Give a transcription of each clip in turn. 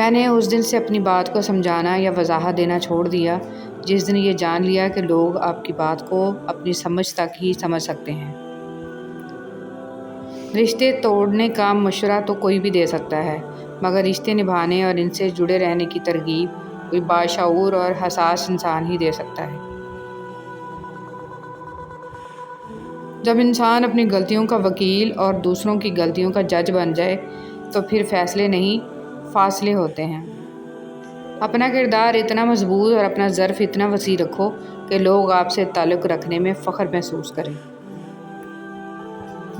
میں نے اس دن سے اپنی بات کو سمجھانا یا وضاحت دینا چھوڑ دیا جس دن یہ جان لیا کہ لوگ آپ کی بات کو اپنی سمجھ تک ہی سمجھ سکتے ہیں۔ رشتے توڑنے کا مشورہ تو کوئی بھی دے سکتا ہے، مگر رشتے نبھانے اور ان سے جڑے رہنے کی ترغیب کوئی باشعور اور حساس انسان ہی دے سکتا ہے۔ جب انسان اپنی غلطیوں کا وکیل اور دوسروں کی غلطیوں کا جج بن جائے تو پھر فیصلے نہیں، فاصلے ہوتے ہیں۔ اپنا کردار اتنا مضبوط اور اپنا ظرف اتنا وسیع رکھو کہ لوگ آپ سے تعلق رکھنے میں فخر محسوس کریں۔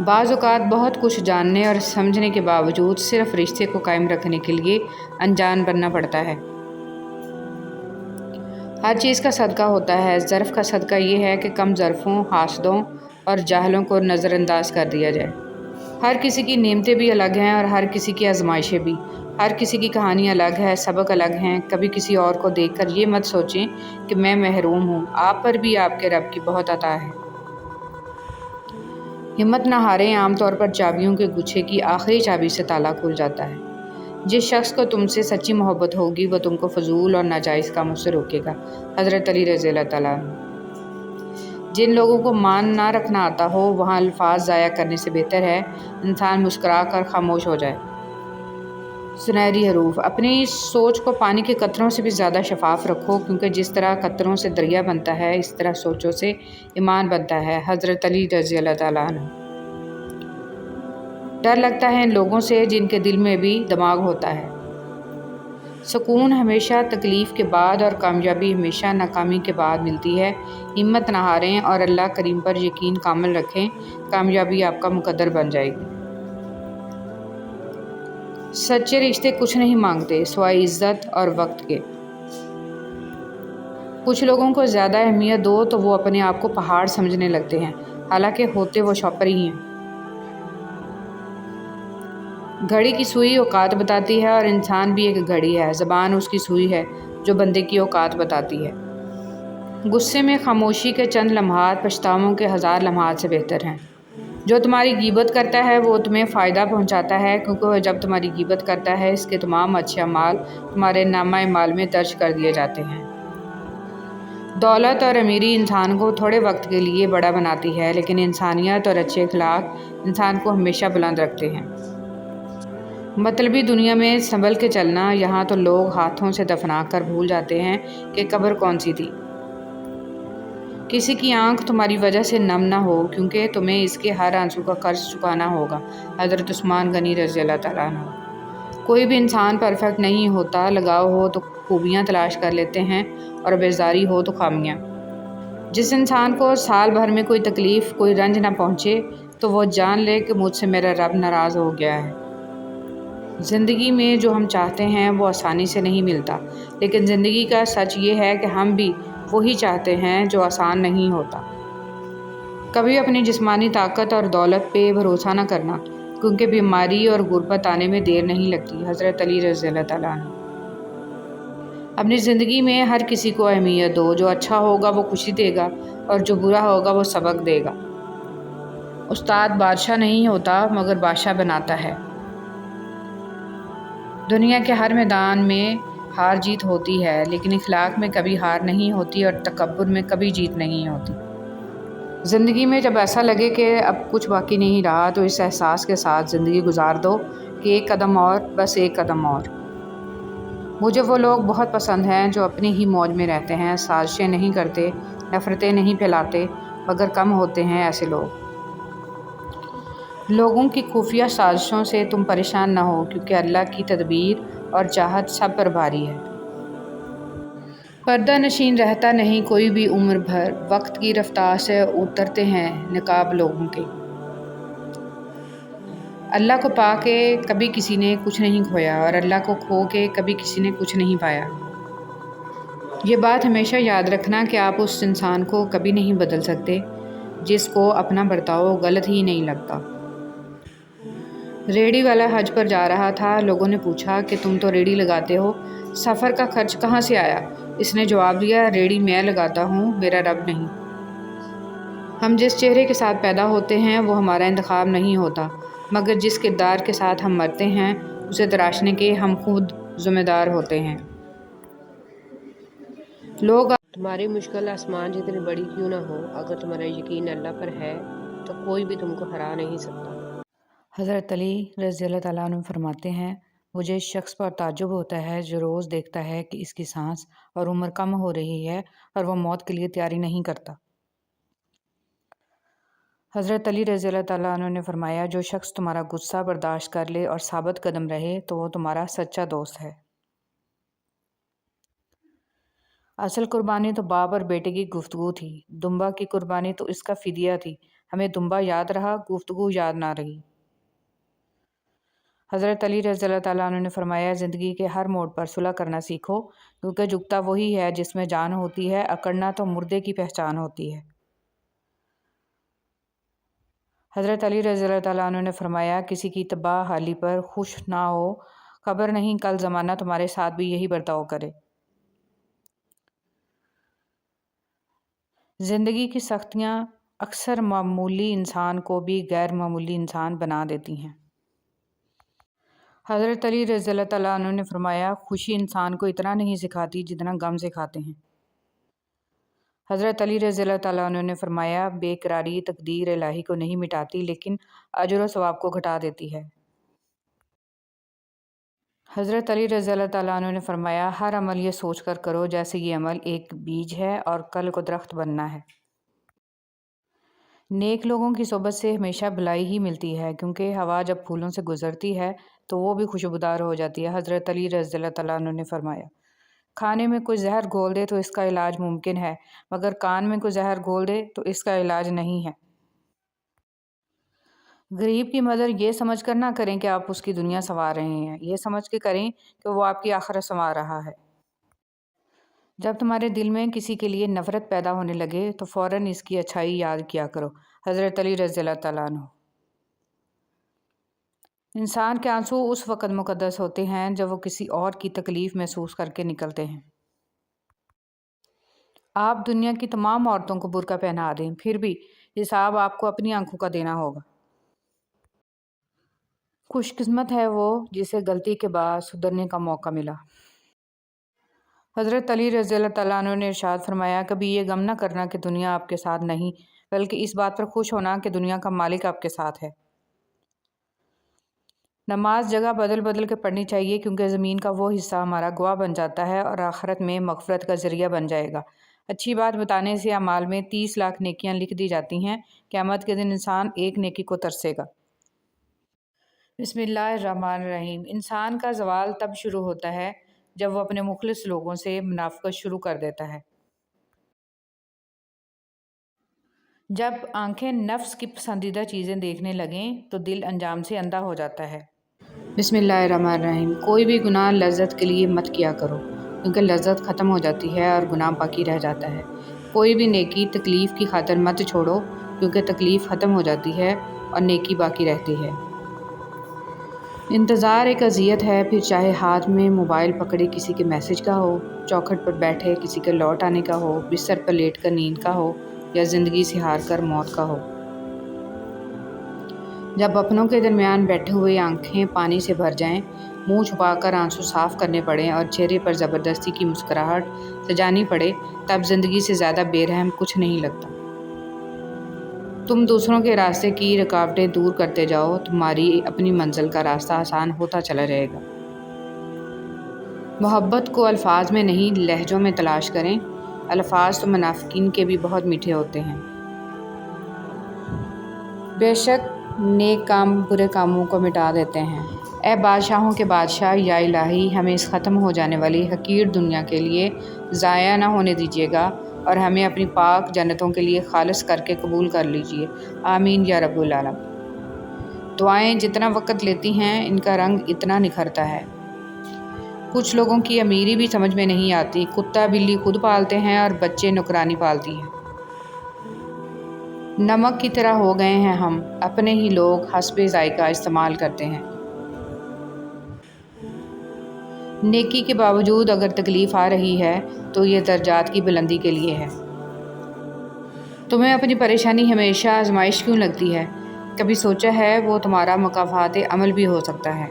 بعض اوقات بہت کچھ جاننے اور سمجھنے کے باوجود صرف رشتے کو قائم رکھنے کے لیے انجان بننا پڑتا ہے۔ ہر چیز کا صدقہ ہوتا ہے، ظرف کا صدقہ یہ ہے کہ کم ظرفوں، حاسدوں اور جاہلوں کو نظر انداز کر دیا جائے۔ ہر کسی کی نعمتیں بھی الگ ہیں اور ہر کسی کی آزمائشیں بھی، ہر کسی کی کہانی الگ ہے، سبق الگ ہیں۔ کبھی کسی اور کو دیکھ کر یہ مت سوچیں کہ میں محروم ہوں، آپ پر بھی آپ کے رب کی بہت عطا ہے۔ ہمت نہ ہاریں، عام طور پر چابیوں کے گچھے کی آخری چابی سے تالا کھل جاتا ہے۔ جس شخص کو تم سے سچی محبت ہوگی وہ تم کو فضول اور ناجائز کاموں سے روکے گا۔ حضرت علی رضی اللہ تعالیٰ عنہ۔ جن لوگوں کو مان نہ رکھنا آتا ہو وہاں الفاظ ضائع کرنے سے بہتر ہے انسان مسکرا کر خاموش ہو جائے۔ سنہری حروف۔ اپنی سوچ کو پانی کے قطروں سے بھی زیادہ شفاف رکھو، کیونکہ جس طرح قطروں سے دریا بنتا ہے اس طرح سوچوں سے ایمان بنتا ہے۔ حضرت علی رضی اللہ تعالیٰ عنہ۔ ڈر لگتا ہے ان لوگوں سے جن کے دل میں بھی دماغ ہوتا ہے۔ سکون ہمیشہ تکلیف کے بعد اور کامیابی ہمیشہ ناکامی کے بعد ملتی ہے۔ ہمت نہ ہاریں اور اللہ کریم پر یقین کامل رکھیں، کامیابی آپ کا مقدر بن جائے گی۔ سچے رشتے کچھ نہیں مانگتے سوائے عزت اور وقت کے۔ کچھ لوگوں کو زیادہ اہمیت دو تو وہ اپنے آپ کو پہاڑ سمجھنے لگتے ہیں، حالانکہ ہوتے وہ شاپر ہی ہیں۔ گھڑی کی سوئی اوقات بتاتی ہے اور انسان بھی ایک گھڑی ہے، زبان اس کی سوئی ہے جو بندے کی اوقات بتاتی ہے۔ غصے میں خاموشی کے چند لمحات پچھتاووں کے 1000 لمحات سے بہتر ہیں۔ جو تمہاری غیبت کرتا ہے وہ تمہیں فائدہ پہنچاتا ہے، کیونکہ وہ جب تمہاری غیبت کرتا ہے اس کے تمام اچھے اعمال تمہارے نامہ اعمال میں درج کر دیے جاتے ہیں۔ دولت اور امیری انسان کو تھوڑے وقت کے لیے بڑا بناتی ہے، لیکن انسانیت اور اچھے اخلاق انسان کو ہمیشہ بلند رکھتے ہیں۔ مطلبی دنیا میں سنبھل کے چلنا، یہاں تو لوگ ہاتھوں سے دفنا کر بھول جاتے ہیں کہ قبر کون سی تھی۔ کسی کی آنکھ تمہاری وجہ سے نم نہ ہو، کیونکہ تمہیں اس کے ہر آنسو کا قرض چکانا ہوگا۔ حضرت عثمان غنی رضی اللہ تعالیٰ عنہ۔ کوئی بھی انسان پرفیکٹ نہیں ہوتا، لگاؤ ہو تو خوبیاں تلاش کر لیتے ہیں اور بیزاری ہو تو خامیاں۔ جس انسان کو سال بھر میں کوئی تکلیف، کوئی رنج نہ پہنچے تو وہ جان لے کہ مجھ سے میرا رب ناراض ہو گیا ہے۔ زندگی میں جو ہم چاہتے ہیں وہ آسانی سے نہیں ملتا، لیکن زندگی کا سچ یہ ہے کہ ہم بھی وہی چاہتے ہیں جو آسان نہیں ہوتا۔ کبھی اپنی جسمانی طاقت اور دولت پہ بھروسہ نہ کرنا، کیونکہ بیماری اور غربت آنے میں دیر نہیں لگتی۔ حضرت علی رضی اللہ تعالیٰ عنہ۔ اپنی زندگی میں ہر کسی کو اہمیت دو، جو اچھا ہوگا وہ خوشی دے گا اور جو برا ہوگا وہ سبق دے گا۔ استاد بادشاہ نہیں ہوتا مگر بادشاہ بناتا ہے۔ دنیا کے ہر میدان میں ہار جیت ہوتی ہے، لیکن اخلاق میں کبھی ہار نہیں ہوتی اور تکبر میں کبھی جیت نہیں ہوتی۔ زندگی میں جب ایسا لگے کہ اب کچھ باقی نہیں رہا تو اس احساس کے ساتھ زندگی گزار دو کہ ایک قدم اور، بس ایک قدم اور۔ مجھے وہ لوگ بہت پسند ہیں جو اپنی ہی موج میں رہتے ہیں، سازشیں نہیں کرتے، نفرتیں نہیں پھیلاتے، مگر کم ہوتے ہیں ایسے لوگ۔ لوگوں کی خفیہ سازشوں سے تم پریشان نہ ہو، کیونکہ اللہ کی تدبیر اور چاہت سب پر بھاری ہے۔ پردہ نشین رہتا نہیں کوئی بھی عمر بھر، وقت کی رفتار سے اترتے ہیں نقاب لوگوں کے۔ اللہ کو پا کے کبھی کسی نے کچھ نہیں کھویا اور اللہ کو کھو کے کبھی کسی نے کچھ نہیں پایا۔ یہ بات ہمیشہ یاد رکھنا کہ آپ اس انسان کو کبھی نہیں بدل سکتے جس کو اپنا برتاؤ غلط ہی نہیں لگتا۔ ریڑھی والا حج پر جا رہا تھا، لوگوں نے پوچھا کہ تم تو ریڑھی لگاتے ہو، سفر کا خرچ کہاں سے آیا؟ اس نے جواب دیا، ریڑھی میں لگاتا ہوں، میرا رب نہیں۔ ہم جس چہرے کے ساتھ پیدا ہوتے ہیں وہ ہمارا انتخاب نہیں ہوتا، مگر جس کردار کے ساتھ ہم مرتے ہیں اسے تراشنے کے ہم خود ذمہ دار ہوتے ہیں۔ لوگ تمہاری مشکل آسمان جتنی بڑی کیوں نہ ہو، اگر تمہارا یقین اللہ پر ہے تو کوئی بھی تم کو ہرا نہیں سکتا۔ حضرت علی رضی اللہ تعالیٰ عنہ فرماتے ہیں، مجھے اس شخص پر تعجب ہوتا ہے جو روز دیکھتا ہے کہ اس کی سانس اور عمر کم ہو رہی ہے اور وہ موت کے لیے تیاری نہیں کرتا۔ حضرت علی رضی اللہ تعالیٰ عنہ نے فرمایا، جو شخص تمہارا غصہ برداشت کر لے اور ثابت قدم رہے تو وہ تمہارا سچا دوست ہے۔ اصل قربانی تو باپ اور بیٹے کی گفتگو تھی، دمبا کی قربانی تو اس کا فدیہ تھی۔ ہمیں دمبا یاد رہا، گفتگو یاد نہ رہی۔ حضرت علی رضی اللہ تعالیٰ عنہ نے فرمایا، زندگی کے ہر موڑ پر صلح کرنا سیکھو، کیونکہ جھکتا وہی ہے جس میں جان ہوتی ہے، اکڑنا تو مردے کی پہچان ہوتی ہے۔ حضرت علی رضی اللہ تعالیٰ عنہ نے فرمایا، کسی کی تباہ حالی پر خوش نہ ہو، خبر نہیں کل زمانہ تمہارے ساتھ بھی یہی برتاؤ کرے۔ زندگی کی سختیاں اکثر معمولی انسان کو بھی غیر معمولی انسان بنا دیتی ہیں۔ حضرت علی رضی اللہ تعالیٰ عنہ نے فرمایا، خوشی انسان کو اتنا نہیں سکھاتی جتنا غم سکھاتے ہیں۔ حضرت علی رضی اللہ تعالیٰ عنہ نے فرمایا، بے قراری تقدیر الہی کو نہیں مٹاتی لیکن اجر و ثواب کو گھٹا دیتی ہے۔ حضرت علی رضی اللہ تعالیٰ عنہ نے فرمایا، ہر عمل یہ سوچ کر کرو جیسے یہ عمل ایک بیج ہے اور کل کو درخت بننا ہے۔ نیک لوگوں کی صحبت سے ہمیشہ بھلائی ہی ملتی ہے، کیونکہ ہوا جب پھولوں سے گزرتی ہے تو وہ بھی خوشبودار ہو جاتی ہے۔ حضرت علی رضی اللہ تعالیٰ عنہ نے فرمایا، کھانے میں کوئی زہر گھول دے تو اس کا علاج ممکن ہے، مگر کان میں کوئی زہر گھول دے تو اس کا علاج نہیں ہے۔ غریب کی مدد یہ سمجھ کر نہ کریں کہ آپ اس کی دنیا سنوار رہے ہیں، یہ سمجھ کے کریں کہ وہ آپ کی آخرت سنوار رہا ہے۔ جب تمہارے دل میں کسی کے لیے نفرت پیدا ہونے لگے تو فوراً اس کی اچھائی یاد کیا کرو۔ حضرت علی رضی اللہ تعالیٰ عنہ۔ انسان کے آنسو اس وقت مقدس ہوتے ہیں جب وہ کسی اور کی تکلیف محسوس کر کے نکلتے ہیں۔ آپ دنیا کی تمام عورتوں کو برقع پہنا دیں، پھر بھی حساب آپ کو اپنی آنکھوں کا دینا ہوگا۔ خوش قسمت ہے وہ جسے غلطی کے بعد سدھرنے کا موقع ملا۔ حضرت علی رضی اللہ تعالیٰ عنہ نے ارشاد فرمایا، کبھی یہ غم نہ کرنا کہ دنیا آپ کے ساتھ نہیں، بلکہ اس بات پر خوش ہونا کہ دنیا کا مالک آپ کے ساتھ ہے۔ نماز جگہ بدل بدل کے پڑھنی چاہیے، کیونکہ زمین کا وہ حصہ ہمارا گواہ بن جاتا ہے اور آخرت میں مغفرت کا ذریعہ بن جائے گا۔ اچھی بات بتانے سے اعمال میں 30 لاکھ نیکیاں لکھ دی جاتی ہیں، قیامت کے دن انسان ایک نیکی کو ترسے گا۔ بسم اللہ الرحمن الرحیم۔ انسان کا زوال تب شروع ہوتا ہے جب وہ اپنے مخلص لوگوں سے منافقت شروع کر دیتا ہے۔ جب آنکھیں نفس کی پسندیدہ چیزیں دیکھنے لگیں تو دل انجام سے اندھا ہو جاتا ہے۔ بسم اللہ الرحمن الرحیم۔ کوئی بھی گناہ لذت کے لیے مت کیا کرو، کیونکہ لذت ختم ہو جاتی ہے اور گناہ باقی رہ جاتا ہے۔ کوئی بھی نیکی تکلیف کی خاطر مت چھوڑو، کیونکہ تکلیف ختم ہو جاتی ہے اور نیکی باقی رہتی ہے۔ انتظار ایک اذیت ہے، پھر چاہے ہاتھ میں موبائل پکڑے کسی کے میسج کا ہو، چوکھٹ پر بیٹھے کسی کے لوٹ آنے کا ہو، بستر پر لیٹ کر نیند کا ہو یا زندگی سے ہار کر موت کا ہو۔ جب اپنوں کے درمیان بیٹھے ہوئے آنکھیں پانی سے بھر جائیں، منہ چھپا کر آنسو صاف کرنے پڑیں اور چہرے پر زبردستی کی مسکراہٹ سجانی پڑے، تب زندگی سے زیادہ بے رحم کچھ نہیں لگتا۔ تم دوسروں کے راستے کی رکاوٹیں دور کرتے جاؤ، تمہاری اپنی منزل کا راستہ آسان ہوتا چلا جائے گا۔ محبت کو الفاظ میں نہیں لہجوں میں تلاش کریں، الفاظ تو منافقین کے بھی بہت میٹھے ہوتے ہیں۔ بے شک نیک کام برے کاموں کو مٹا دیتے ہیں۔ اے بادشاہوں کے بادشاہ، یا الہی ہمیں اس ختم ہو جانے والی حقیر دنیا کے لیے ضائع نہ ہونے دیجیے گا اور ہمیں اپنی پاک جنتوں کے لیے خالص کر کے قبول کر لیجیے، آمین یا رب العالمین۔ دعائیں جتنا وقت لیتی ہیں ان کا رنگ اتنا نکھرتا ہے۔ کچھ لوگوں کی امیری بھی سمجھ میں نہیں آتی، کتا بلی خود پالتے ہیں اور بچے نوکرانی پالتی ہیں۔ نمک کی طرح ہو گئے ہیں ہم، اپنے ہی لوگ حسب ذائقہ استعمال کرتے ہیں۔ نیکی کے باوجود اگر تکلیف آ رہی ہے تو یہ درجات کی بلندی کے لیے ہے۔ تمہیں اپنی پریشانی ہمیشہ آزمائش کیوں لگتی ہے؟ کبھی سوچا ہے وہ تمہارا مکافات عمل بھی ہو سکتا ہے؟